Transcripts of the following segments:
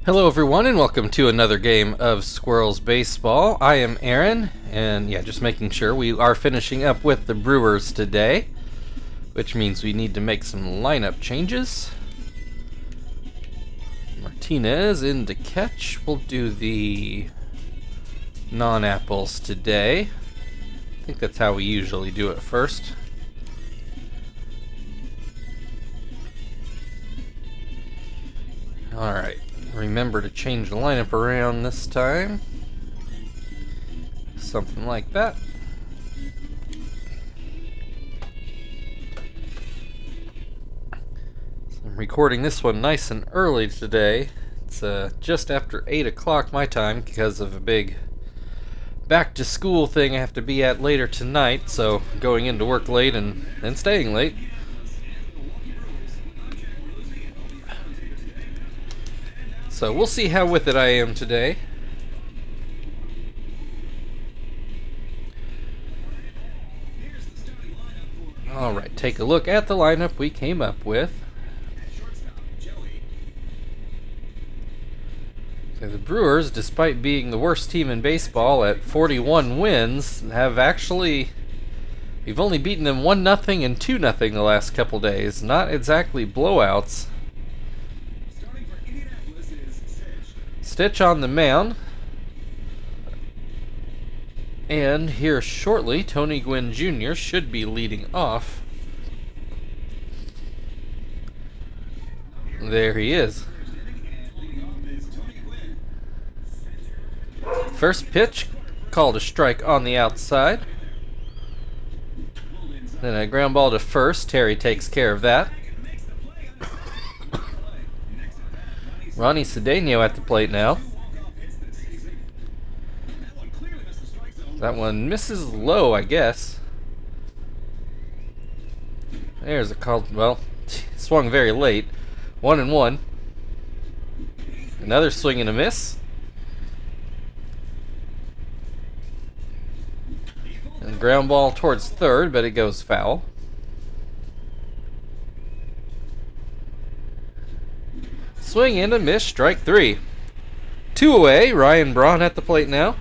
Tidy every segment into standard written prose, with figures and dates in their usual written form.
Hello everyone and welcome to another game of Squirrels Baseball. I am Aaron, and just making sure we are finishing up with the Brewers today, which means we need to make some lineup changes. Martinez in to catch. We'll do the non-apples today. I think that's how we usually do it first. Alright. Remember to change the lineup around this time. Something like that. So I'm recording this one nice and early today. It's just after 8 o'clock my time because of a big back to school thing I have to be at later tonight, so going into work late and then staying late. So we'll see how with it I am today. Alright, take a look at the lineup we came up with. So the Brewers, despite being the worst team in baseball at 41 wins, we've only beaten them 1-0 and 2-0 the last couple days. Not exactly blowouts. Stitch on the mound, and here shortly Tony Gwynn Jr. should be leading off. There he is. First pitch, called a strike on the outside. Then a ground ball to first. Terry takes care of that. Ronnie Cedeno at the plate now. That one misses low, I guess. There's a call. Well, swung very late. 1-1. Another swing and a miss. And ground ball towards third, but it goes foul. Swing and a miss, strike 3. 2 away, Ryan Braun at the plate now.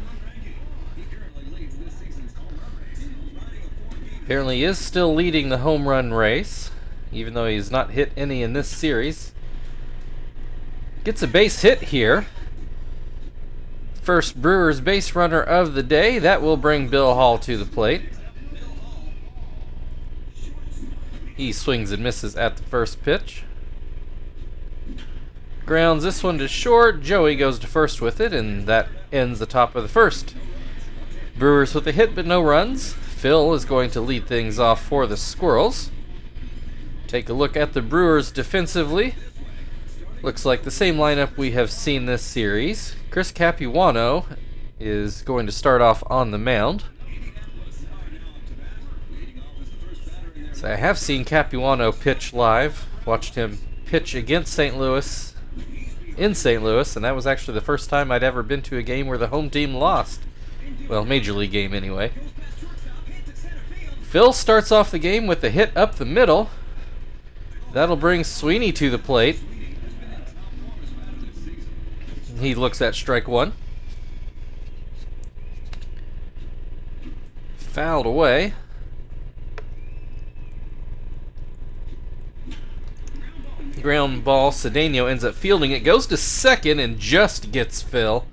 Apparently he is still leading the home run race, even though he's not hit any in this series. Gets a base hit here. First Brewers base runner of the day. That will bring Bill Hall to the plate. He swings and misses at the first pitch. Grounds this one to short. Joey goes to first with it, and that ends the top of the first. Brewers with a hit but no runs. Phil is going to lead things off for the Squirrels. Take a look at the Brewers defensively. Looks like the same lineup we have seen this series. Chris Capuano is going to start off on the mound. So I have seen Capuano pitch live. Watched him pitch against St. Louis. In St. Louis, and that was actually the first time I'd ever been to a game where the home team lost. Well, major league game anyway. Phil starts off the game with a hit up the middle. That'll bring Sweeney to the plate. He looks at strike 1. Fouled away. Ground ball, Cedeno ends up fielding it, goes to second and just gets Phil.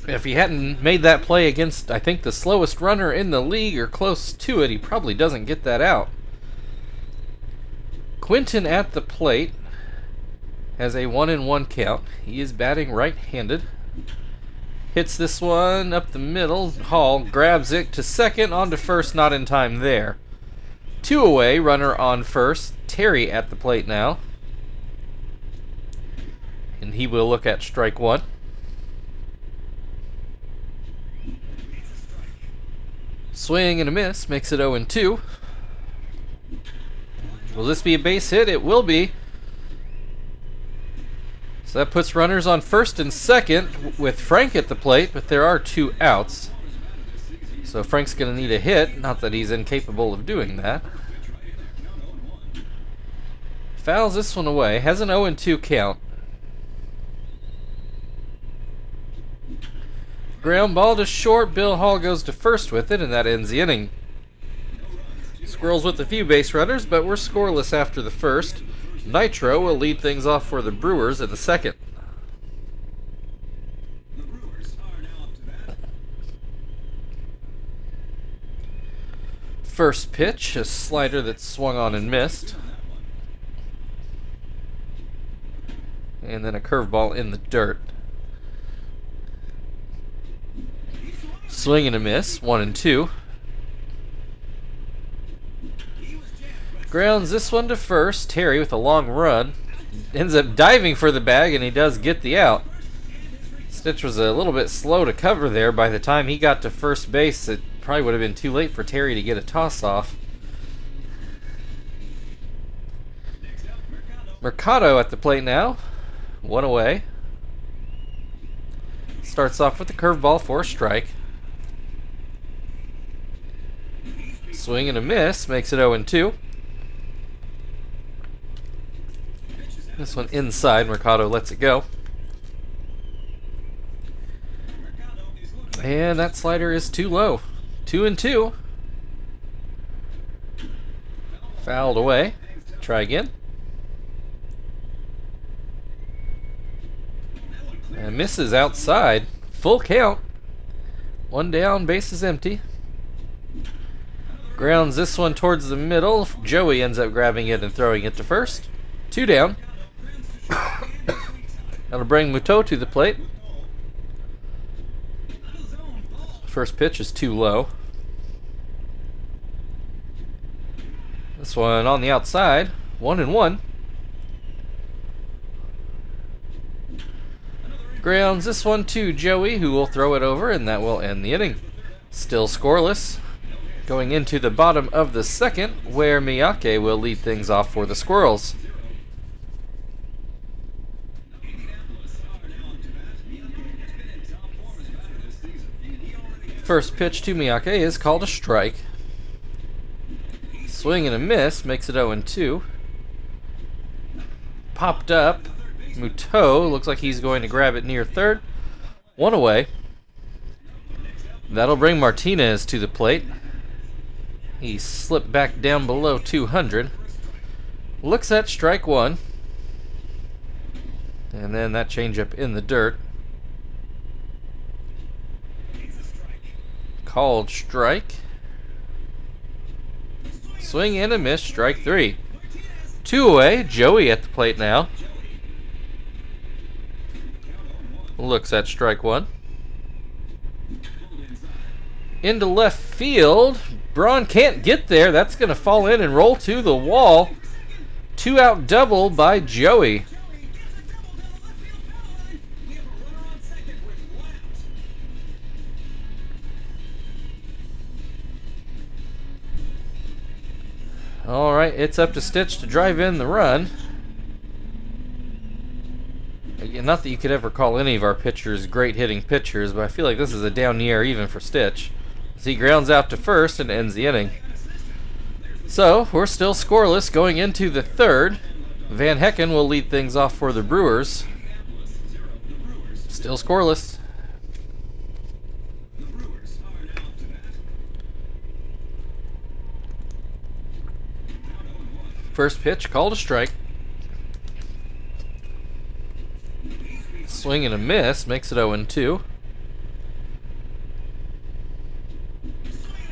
If he hadn't made that play against, I think, the slowest runner in the league or close to it, he probably doesn't get that out. Quinton at the plate has a 1-1 count. He is batting right-handed. Hits this one up the middle. Hall grabs it to second, on to first, not in time there. 2 away, runner on first. Terry at the plate now. And he will look at strike 1. Swing and a miss, makes it 0-2. Will this be a base hit? It will be. So that puts runners on first and second with Frank at the plate, but there are 2 outs. So Frank's going to need a hit, not that he's incapable of doing that. Fouls this one away. Has an 0-2 count. Ground ball to short. Bill Hall goes to first with it, and that ends the inning. Squirrels with a few base runners, but we're scoreless after the first. Nitro will lead things off for the Brewers in the second. First pitch, a slider that swung on and missed. And then a curveball in the dirt. Swing and a miss, 1-2. Grounds this one to first. Terry with a long run. Ends up diving for the bag, and he does get the out. Stitch was a little bit slow to cover there. By the time he got to first base, it probably would have been too late for Terry to get a toss off. Mercado at the plate now. One away. Starts off with the curveball for a strike. Swing and a miss. Makes it 0-2. This one inside. Mercado lets it go. And that slider is too low. 2-2. Fouled away. Try again. And misses outside. Full count. One down, base is empty. Grounds this one towards the middle. Joey ends up grabbing it and throwing it to first. 2 down. That'll bring Muto to the plate. First pitch is too low. This one on the outside. 1-1. Grounds this one to Joey, who will throw it over, and that will end the inning. Still scoreless. Going into the bottom of the second, where Miyake will lead things off for the Squirrels. First pitch to Miyake is called a strike. Swing and a miss makes it 0-2. Popped up. Muto looks like he's going to grab it near third. One away. That'll bring Martinez to the plate. He slipped back down below 200. Looks at strike one. And then that changeup in the dirt. Called strike. Swing and a miss, strike 3. 2 away, Joey at the plate now. Looks at strike 1. Into left field. Braun can't get there. That's going to fall in and roll to the wall. 2-out double by Joey. Alright, it's up to Stitch to drive in the run. Again, not that you could ever call any of our pitchers great hitting pitchers, but I feel like this is a down year even for Stitch. As he grounds out to first and ends the inning. So, we're still scoreless going into the third. Van Hecken will lead things off for the Brewers. Still scoreless. First pitch called a strike. Swing and a miss makes it 0-2.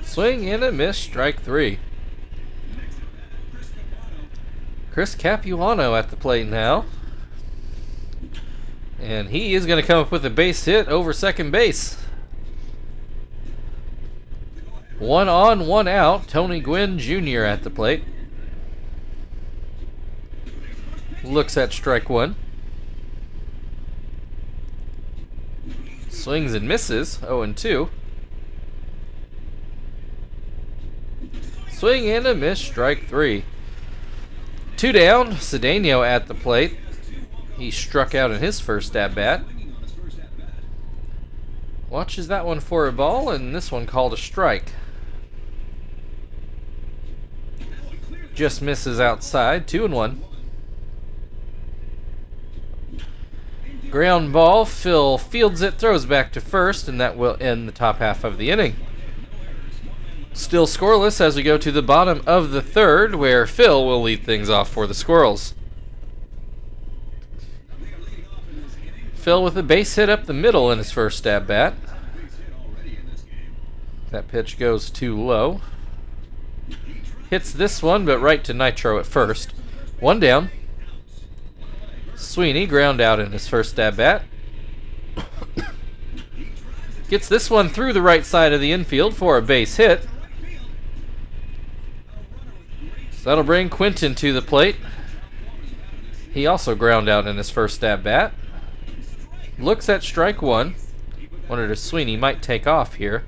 Swing and a miss, strike 3. Chris Capuano at the plate now. And he is going to come up with a base hit over second base. 1 on, 1 out. Tony Gwynn Jr. at the plate. Looks at strike 1. Swings and misses, 0-2. Swing and a miss, strike 3. 2 down, Cedeno at the plate. He struck out in his first at-bat. Watches that one for a ball, and this one called a strike. Just misses outside, 2-1. Ground ball. Phil fields it, throws back to first, and that will end the top half of the inning. Still scoreless as we go to the bottom of the third, where Phil will lead things off for the Squirrels. Phil with a base hit up the middle in his first at-bat. That pitch goes too low. Hits this one, but right to Nitro at first. One down. Sweeney ground out in his first at-bat. Gets this one through the right side of the infield for a base hit. So that'll bring Quinton to the plate. He also ground out in his first at-bat. Looks at strike one. Wondered if Sweeney might take off here.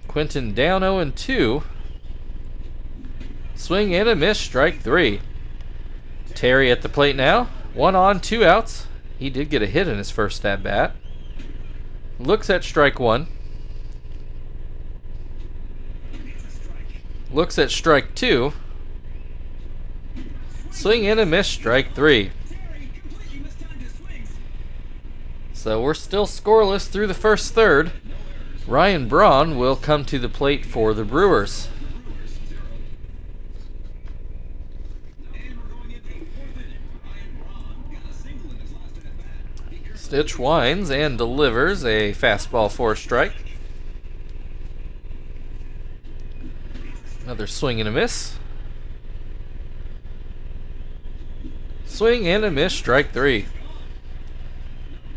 Quinton down 0-2. Swing and a miss, strike three. Terry at the plate now. 1 on, 2 outs. He did get a hit in his first at-bat. Looks at strike one. Looks at strike two. Swing and a miss, strike three. So we're still scoreless through the first third. Ryan Braun will come to the plate for the Brewers. Stitch winds and delivers a fastball for a strike. Another swing and a miss. Swing and a miss, strike three.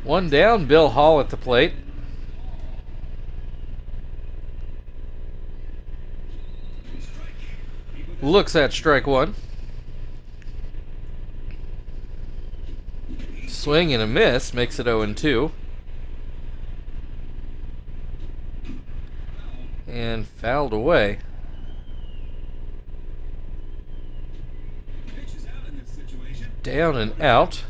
One down, Bill Hall at the plate. Looks at strike one. Swing and a miss, makes it 0-2. And fouled away. Down and out.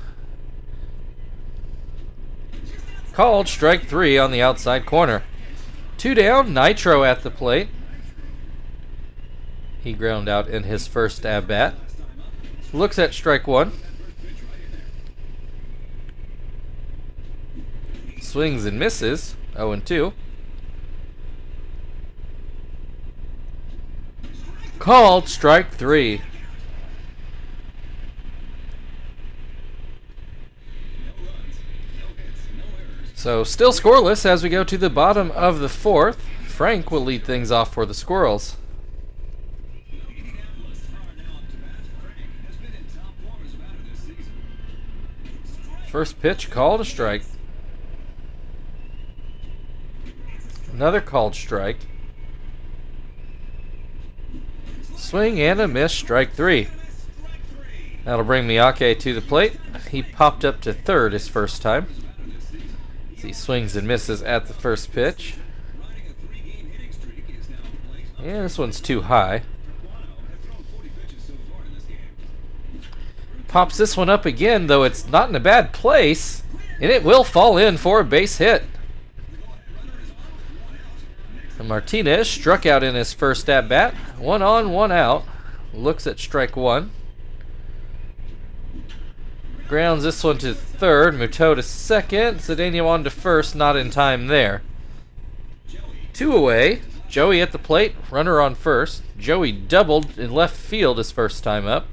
Called strike three on the outside corner. 2 down, Nitro at the plate. He ground out in his first at-bat. Looks at strike one. Swings and misses, 0-2. Called strike three. So still scoreless as we go to the bottom of the fourth. Frank will lead things off for the Squirrels. First pitch called a strike. Another called strike. Swing and a miss, strike three. That'll bring Miyake to the plate. He popped up to third his first time. He swings and misses at the first pitch. And this one's too high. Pops this one up again, though it's not in a bad place, and it will fall in for a base hit. And Martinez struck out in his first at-bat. 1 on, 1 out. Looks at strike one. Grounds this one to third. Muto to second. Cedeno on to first. Not in time there. 2 away. Joey at the plate. Runner on first. Joey doubled in left field his first time up.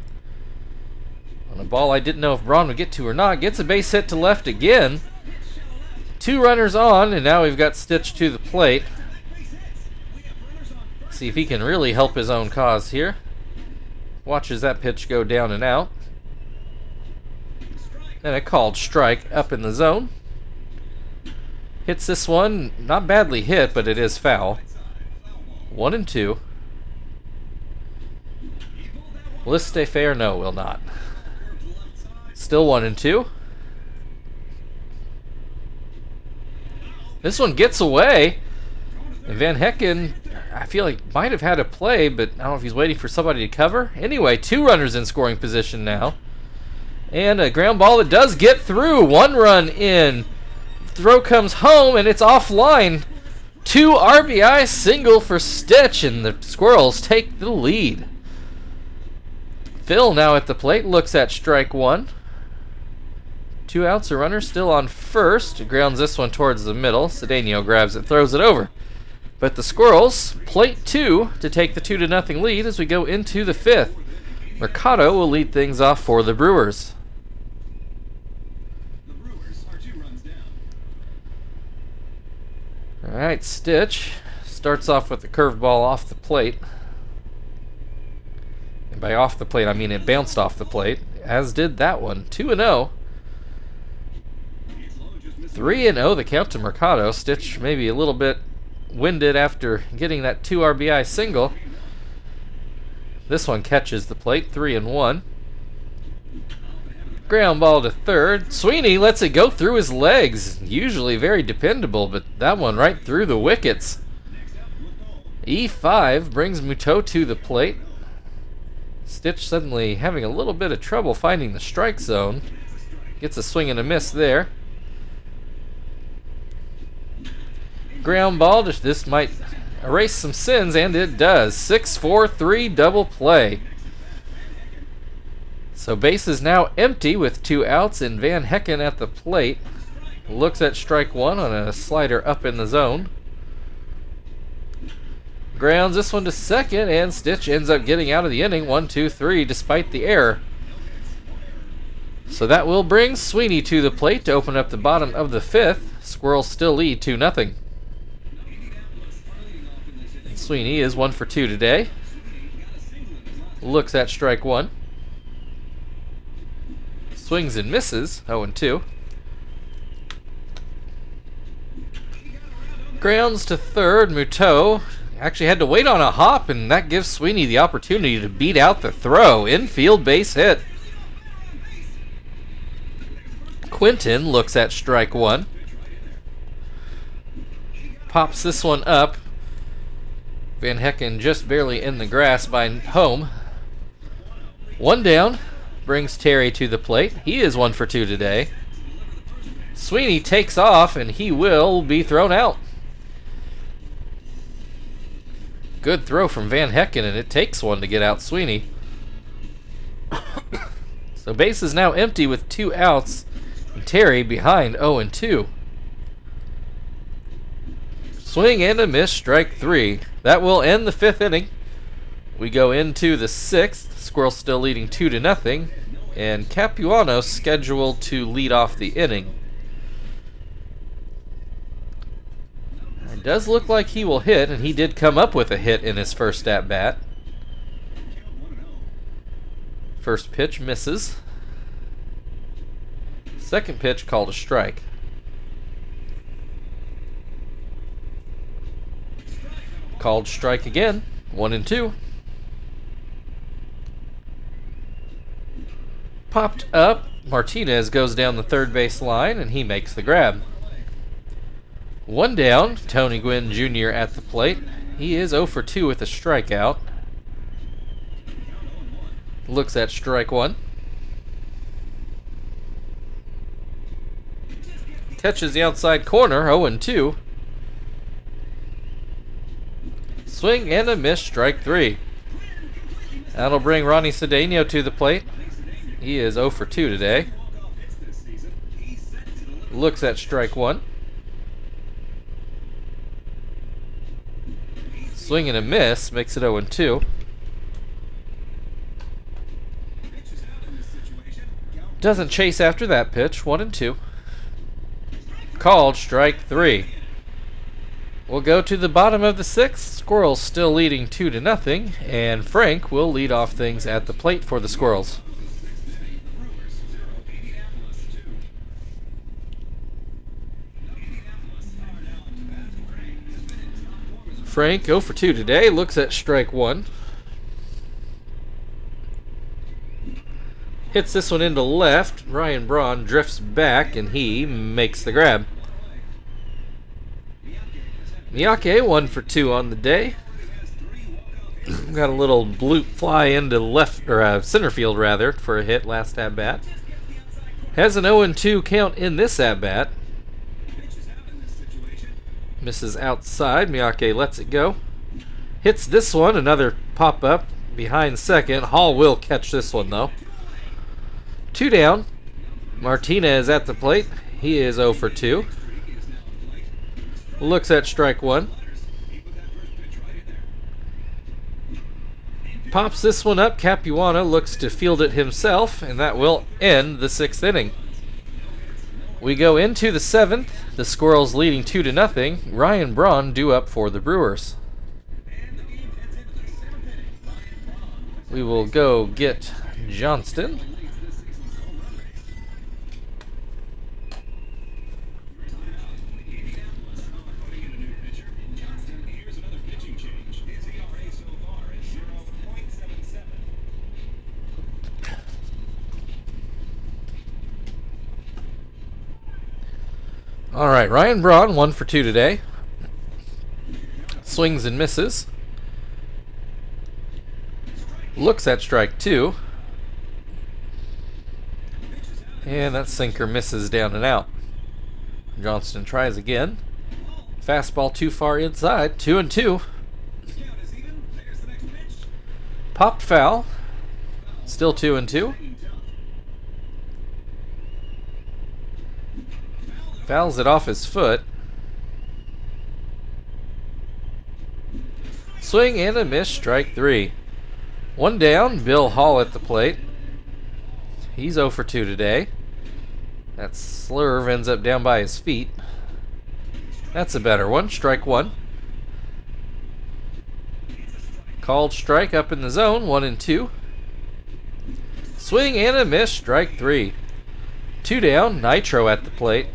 On a ball I didn't know if Braun would get to or not. Gets a base hit to left again. 2 runners on, and now we've got Stitch to the plate. See if he can really help his own cause here. Watches that pitch go down and out. And a called strike up in the zone. Hits this one, not badly hit, but it is foul. 1-2. Will this stay fair? No, will not. Still 1-2. This one gets away. And Van Hecken, I feel like might have had a play, but I don't know if he's waiting for somebody to cover. Anyway, 2 runners in scoring position now. And a ground ball that does get through. 1 run in. Throw comes home, and it's offline. 2 RBI single for Stitch, and the Squirrels take the lead. Phil now at the plate, looks at strike one. 2 outs, a runner still on first. Grounds this one towards the middle. Cedeno grabs it, throws it over. But the Squirrels plate 2 to take the 2-0 lead as we go into the 5th. Mercado will lead things off for the Brewers. Alright, Stitch starts off with the curveball off the plate. And by off the plate, I mean it bounced off the plate, as did that one. 2-0. 3-0 the count to Mercado. Stitch maybe a little bit winded after getting that 2 RBI single. This one catches the plate, 3-1. Ground ball to third. Sweeney lets it go through his legs. Usually very dependable, but that one right through the wickets. E5 brings Muto to the plate. Stitch suddenly having a little bit of trouble finding the strike zone. Gets a swing and a miss there. Ground ball. This might erase some sins, and it does. 6-4-3 double play. So base is now empty with 2 outs, and Van Hecken at the plate looks at strike 1 on a slider up in the zone. Grounds this one to second, and Stitch ends up getting out of the inning 1-2-3 despite the error. So that will bring Sweeney to the plate to open up the bottom of the 5th. Squirrels still lead 2-0. Sweeney is 1 for 2 today. Looks at strike 1. Swings and misses, 0-2. Grounds to third. Muto actually had to wait on a hop, and that gives Sweeney the opportunity to beat out the throw. Infield base hit. Quinton looks at strike 1. Pops this one up. Van Hecken just barely in the grass by home. 1 down. Brings Terry to the plate. He is 1 for 2 today. Sweeney takes off, and he will be thrown out. Good throw from Van Hecken, and it takes one to get out Sweeney. So base is now empty with 2 outs, and Terry behind 0-2. Swing and a miss, strike 3. That will end the 5th inning. We go into the 6th. Squirrels still leading 2-0, and Capuano scheduled to lead off the inning. It does look like he will hit, and he did come up with a hit in his first at-bat. First pitch misses. Second pitch called a strike. Called strike again, 1-2. Popped up. Martinez goes down the third base line, and he makes the grab. 1 down. Tony Gwynn Jr. at the plate. He is 0 for 2 with a strikeout. Looks at strike 1. Catches the outside corner, 0-2. Swing and a miss, strike 3. That'll bring Ronnie Cedeno to the plate. He is 0 for 2 today. Looks at strike 1. Swing and a miss, makes it 0-2. Doesn't chase after that pitch, 1-2. Called strike 3. We'll go to the bottom of the 6th. Squirrels still leading 2-0, and Frank will lead off things at the plate for the Squirrels. Frank 0 for 2 today, looks at strike 1. Hits this one into left. Ryan Braun drifts back, and he makes the grab. Miyake 1 for 2 on the day. Got a little bloop fly into left, or center field rather, for a hit last at bat. Has an 0-2 count in this at bat. Misses outside. Miyake lets it go. Hits this one. Another pop up behind second. Hall will catch this one though. 2 down. Martinez at the plate. He is 0 for 2. Looks at strike 1. Pops this one up. Capuano looks to field it himself, and that will end the 6th inning. We go into the 7th. The Squirrels leading 2-0. Ryan Braun due up for the Brewers. We will go get Johnston. All right, Ryan Braun, 1 for 2 today. Swings and misses. Looks at strike 2. And that sinker misses down and out. Johnston tries again. Fastball too far inside, 2-2. Popped foul. Still 2-2. Fouls it off his foot. Swing and a miss, strike 3. 1 down, Bill Hall at the plate. He's 0 for 2 today. That slurve ends up down by his feet. That's a better one, strike 1. Called strike up in the zone, 1-2. Swing and a miss, strike 3. 2 down, Nitro at the plate.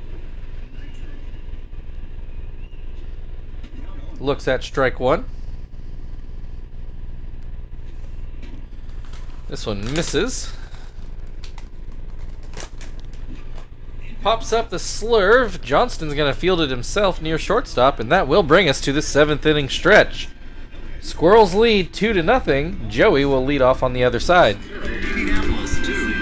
Looks at strike 1. This one misses. Pops up the slurve. Johnston's going to field it himself near shortstop, and that will bring us to the 7th inning stretch. Squirrels lead 2-0. Joey will lead off on the other side. Indianapolis 2.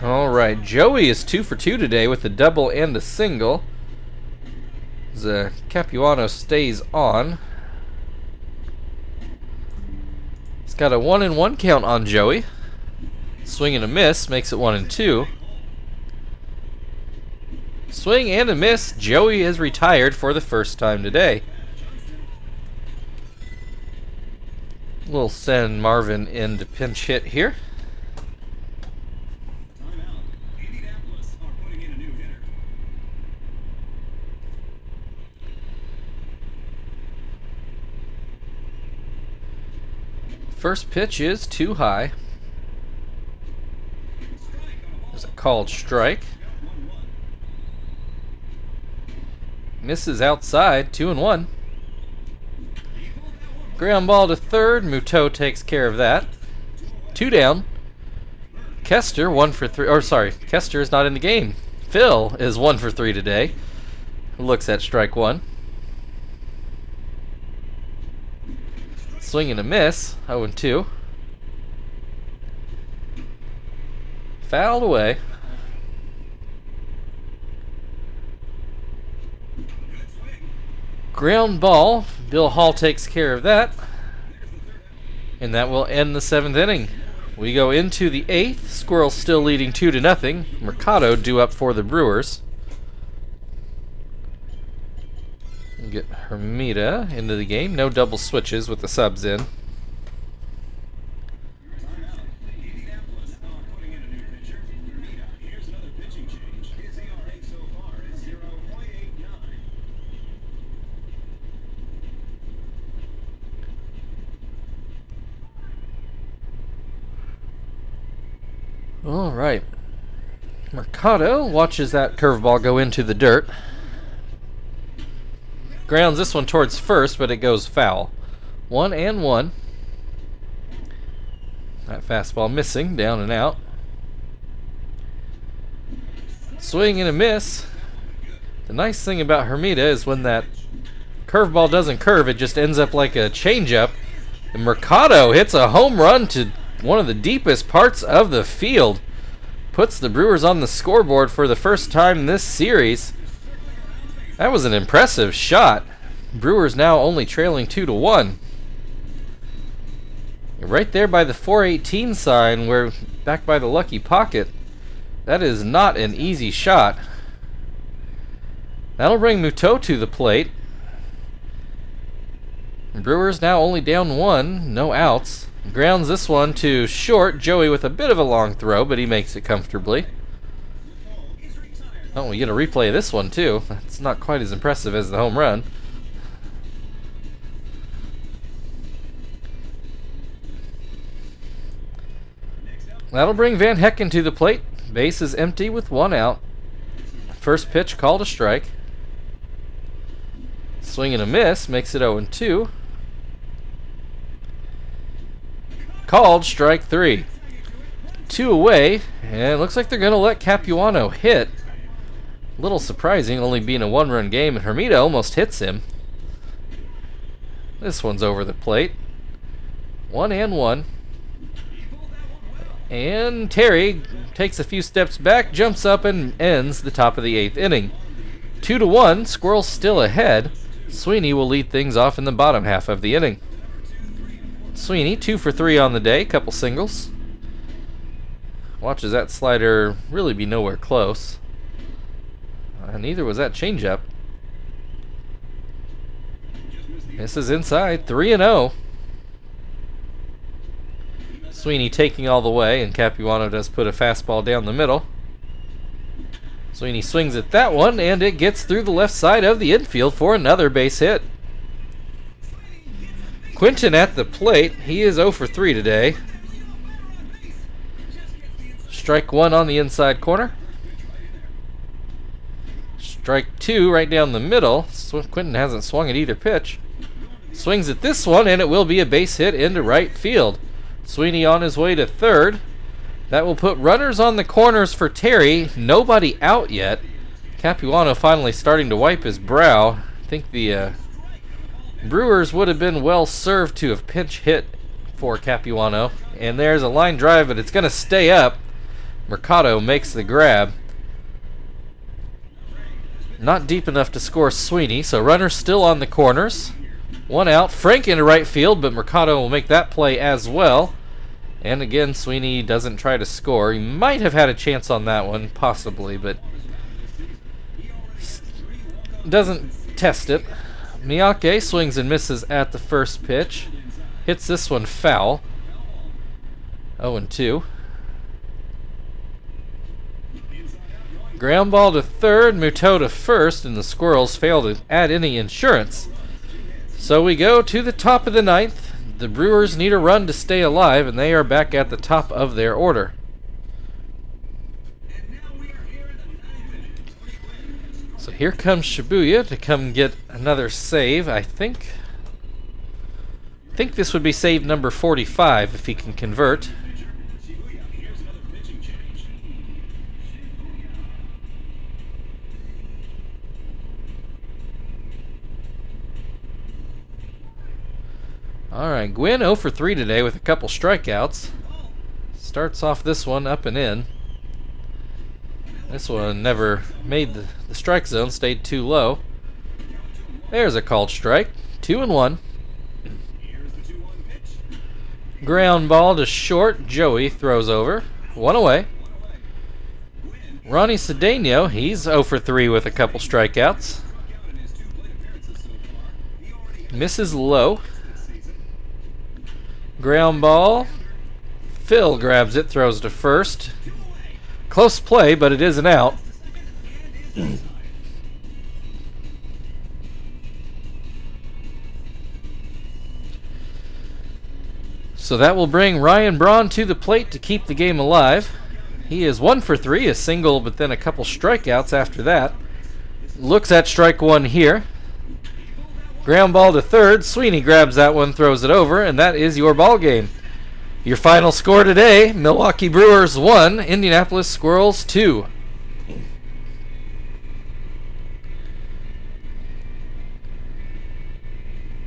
Alright, Joey is 2 for 2 today with a double and a single. The Capuano stays on. He's got a 1-1 count on Joey. Swing and a miss makes it 1-2. Swing and a miss. Joey is retired for the first time today. We'll send Marvin in to pinch hit here. First pitch is too high. There's a called strike. Misses outside, 2-1. Ground ball to third. Muto takes care of that. 2 down. Kester 1 for 3. Or sorry, Kester is not in the game. Phil is 1 for 3 today. Looks at strike 1. Swing and a miss, 0-2. Fouled away. Ground ball. Bill Hall takes care of that. And that will end the 7th inning. We go into the 8th. Squirrels still leading 2-0. Mercado due up for the Brewers. Get Hermida into the game. No double switches with the subs in. All right. Mercado watches that curveball go into the dirt. Grounds this one towards first, but it goes foul. 1-1. That fastball missing, down and out. Swing and a miss. The nice thing about Hermida is when that curveball doesn't curve, it just ends up like a changeup. And Mercado hits a home run to one of the deepest parts of the field. Puts the Brewers on the scoreboard for the first time this series. That was an impressive shot. Brewers now only trailing 2-1. Right there by the 418 sign, where back by the lucky pocket. That is not an easy shot. That'll bring Muto to the plate. Brewers now only down 1, no outs. Grounds this one to short. Joey with a bit of a long throw, but he makes it comfortably. Oh, we get a replay of this one too. That's not quite as impressive as the home run. That'll bring Van Hecken to the plate. Base is empty with 1 out. First pitch called a strike. Swing and a miss makes it 0-2. Called strike 3. 2 away, and it looks like they're going to let Capuano hit. A little surprising, only being a 1-run game, and Hermida almost hits him. This one's over the plate. 1-1. And Terry takes a few steps back, jumps up, and ends the top of the 8th inning. 2-1, Squirrels still ahead. Sweeney will lead things off in the bottom half of the inning. Sweeney, 2 for 3 on the day, couple singles. Watches that slider really be nowhere close. Neither was that changeup. This is inside, 3-0. Sweeney taking all the way, and Capuano does put a fastball down the middle. Sweeney swings at that one, and it gets through the left side of the infield for another base hit. Quinton at the plate. He is 0 for 3 today. Strike 1 on the inside corner. Strike 2 right down the middle. Quinton hasn't swung at either pitch. Swings at this one, and it will be a base hit into right field. Sweeney on his way to third. That will put runners on the corners for Terry. Nobody out yet. Capuano finally starting to wipe his brow. I think the Brewers would have been well served to have pinch hit for Capuano. And there's a line drive, but it's going to stay up. Mercado makes the grab. Not deep enough to score Sweeney, so runners still on the corners. 1 out. Frank into right field, but Mercado will make that play as well. And again, Sweeney doesn't try to score. He might have had a chance on that one, possibly, but doesn't test it. Miyake swings and misses at the first pitch. Hits this one foul. 0-2. Ground ball to third, Muto to first, and the Squirrels fail to add any insurance. So we go to the top of the 9th. The Brewers need a run to stay alive, and they are back at the top of their order. So here comes Shibuya to come get another save, I think. I think this would be save number 45 if he can convert. Alright, Gwynn 0 for 3 today with a couple strikeouts. Starts off this one up and in. This one never made the strike zone, stayed too low. There's a called strike. 2-1. Ground ball to short. Joey throws over. 1 away. Ronnie Cedeno, he's 0 for 3 with a couple strikeouts. Misses low. Ground ball. Phil grabs it, throws to first. Close play, but it is an out. So that will bring Ryan Braun to the plate to keep the game alive. He is 1 for 3, a single, but then a couple strikeouts after that. Looks at strike 1 here. Ground ball to third. Sweeney grabs that one, throws it over, and that is your ball game. Your final score today, Milwaukee Brewers 1, Indianapolis Squirrels 2.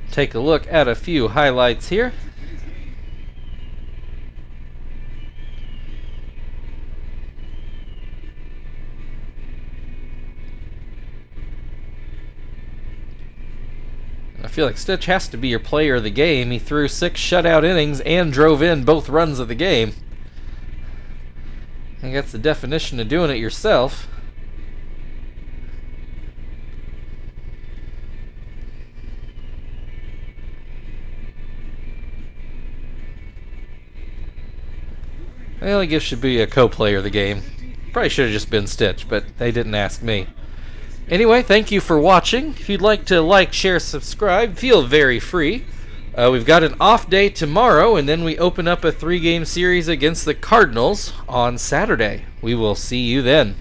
Take a look at a few highlights here. I feel like Stitch has to be your player of the game. He threw 6 shutout innings and drove in both runs of the game. I think that's the definition of doing it yourself. Well, I guess should be a co-player of the game. Probably should have just been Stitch, but they didn't ask me. Anyway, thank you for watching. If you'd like to like, share, subscribe, feel very free. We've got an off day tomorrow, and then we open up a 3-game series against the Cardinals on Saturday. We will see you then.